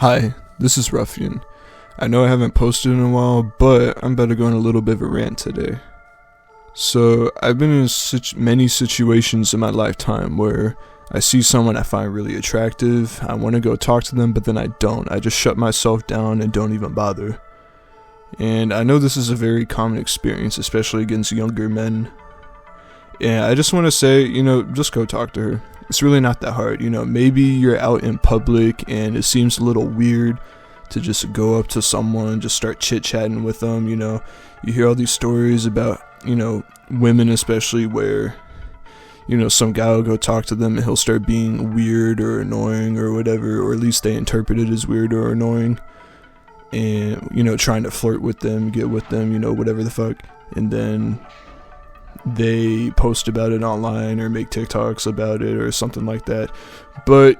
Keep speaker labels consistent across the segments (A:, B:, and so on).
A: Hi, this is Ruffian. I know I haven't posted in a while, but I'm about to go on a little bit of a rant today. So, I've been in many situations in my lifetime where I see someone I find really attractive, I want to go talk to them, but then I don't. I just shut myself down and don't even bother. And I know this is a very common experience, especially against younger men. And I just want to say, just go talk to her. It's really not that hard. Maybe you're out in public and it seems a little weird to just go up to someone, just start chit-chatting with them. You hear all these stories about, women especially where, some guy will go talk to them and he'll start being weird or annoying or whatever, or at least they interpret it as weird or annoying. And, trying to flirt with them, get with them, whatever the fuck. And then they post about it online or make TikToks about it or something like that. But,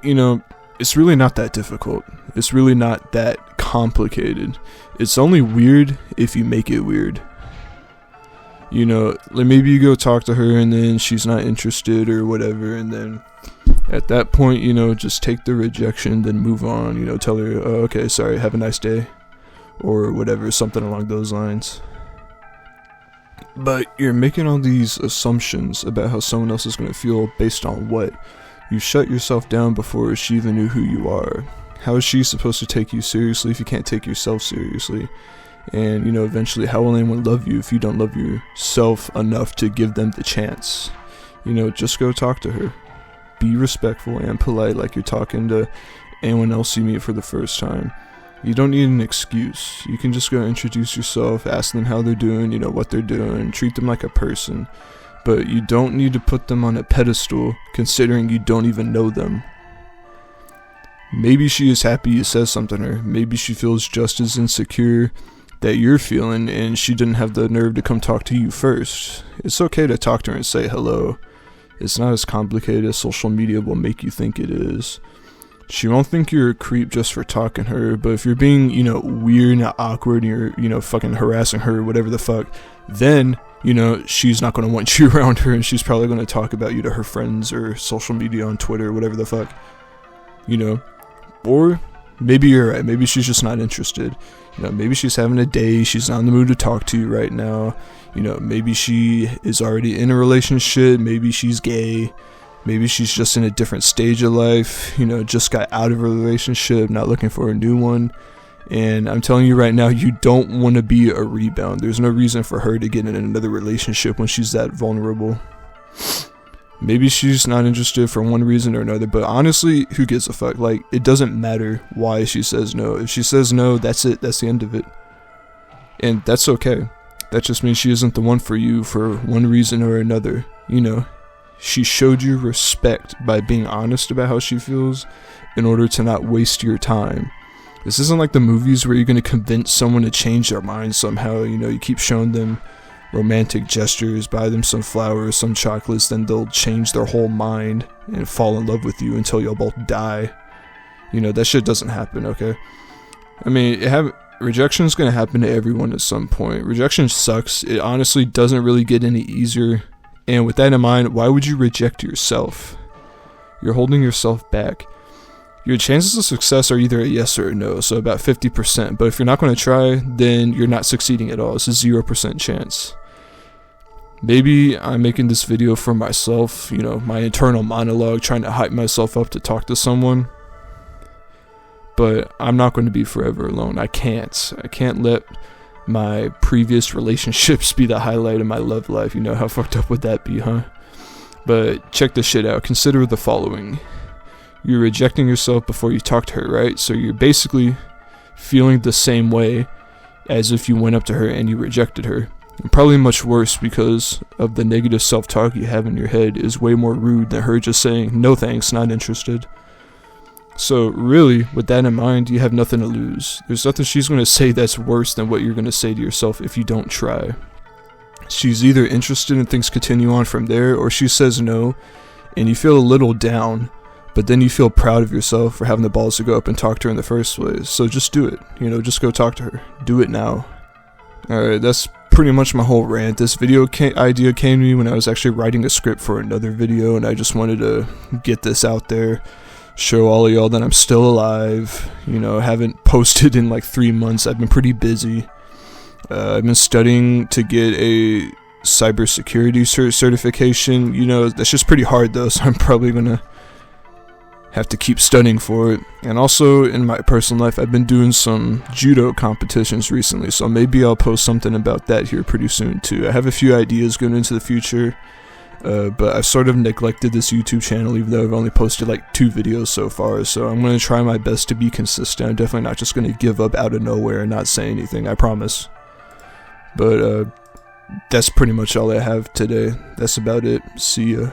A: it's really not that difficult. It's really not that complicated. It's only weird if you make it weird. Like maybe you go talk to her and then she's not interested or whatever, and then at that point, just take the rejection, then move on. Tell her, oh, okay, sorry, have a nice day, or whatever, something along those lines. But you're making all these assumptions about how someone else is going to feel based on what? You shut yourself down before she even knew who you are. How is she supposed to take you seriously if you can't take yourself seriously? And, eventually, how will anyone love you if you don't love yourself enough to give them the chance? Just go talk to her. Be respectful and polite like you're talking to anyone else you meet for the first time. You don't need an excuse. You can just go introduce yourself, ask them how they're doing, what they're doing, treat them like a person. But you don't need to put them on a pedestal, considering you don't even know them. Maybe she is happy you said something to her. Maybe she feels just as insecure that you're feeling, and she didn't have the nerve to come talk to you first. It's okay to talk to her and say hello. It's not as complicated as social media will make you think it is. She won't think you're a creep just for talking to her, but if you're being, weird and awkward and you're, fucking harassing her or whatever the fuck, then, she's not going to want you around her, and she's probably going to talk about you to her friends or social media on Twitter or whatever the fuck, Or maybe you're right, maybe she's just not interested. Maybe she's having a day, she's not in the mood to talk to you right now. Maybe she is already in a relationship, maybe she's gay. Maybe she's just in a different stage of life, just got out of a relationship, not looking for a new one. And I'm telling you right now, you don't want to be a rebound. There's no reason for her to get in another relationship when she's that vulnerable. Maybe she's not interested for one reason or another, but honestly, who gives a fuck? Like, it doesn't matter why she says no. If she says no, that's it. That's the end of it. And that's okay. That just means she isn't the one for you for one reason or another, She showed you respect by being honest about how she feels in order to not waste your time. This isn't like the movies where you're going to convince someone to change their mind somehow. You keep showing them romantic gestures, buy them some flowers, some chocolates, then they'll change their whole mind and fall in love with you until you'll both die. That shit doesn't happen, okay? I mean, rejection is going to happen to everyone at some point. Rejection sucks. It honestly doesn't really get any easier. And with that in mind, why would you reject yourself? You're holding yourself back. Your chances of success are either a yes or a no, so about 50%. But if you're not going to try, then you're not succeeding at all. It's a 0% chance. Maybe I'm making this video for myself, my internal monologue, trying to hype myself up to talk to someone. But I'm not going to be forever alone. I can't let my previous relationships be the highlight of my love life. How fucked up would that be, huh? But check this shit out. Consider the following. You're rejecting yourself before you talk to her, right? So you're basically feeling the same way as if you went up to her and you rejected her. And probably much worse, because of the negative self-talk you have in your head is way more rude than her just saying, no thanks, not interested. So really, with that in mind, you have nothing to lose. There's nothing she's going to say that's worse than what you're going to say to yourself if you don't try. She's either interested and things continue on from there, or she says no, and you feel a little down, but then you feel proud of yourself for having the balls to go up and talk to her in the first place. So just do it. Just go talk to her. Do it now. Alright, that's pretty much my whole rant. This video idea came to me when I was actually writing a script for another video, and I just wanted to get this out there. show all of y'all that I'm still alive. You know, haven't posted in like 3 months. I've been pretty busy. I've been studying to get a cybersecurity certification. You know, that's just pretty hard though, so I'm probably gonna have to keep studying for it. And also in my personal life, I've been doing some judo competitions recently, so maybe I'll post something about that here pretty soon too. I have a few ideas going into the future, but I've sort of neglected this YouTube channel, even though I've only posted like 2 videos so far. So I'm going to try my best to be consistent. I'm definitely not just going to give up out of nowhere and not say anything, I promise. But that's pretty much all I have today. That's about it. See ya.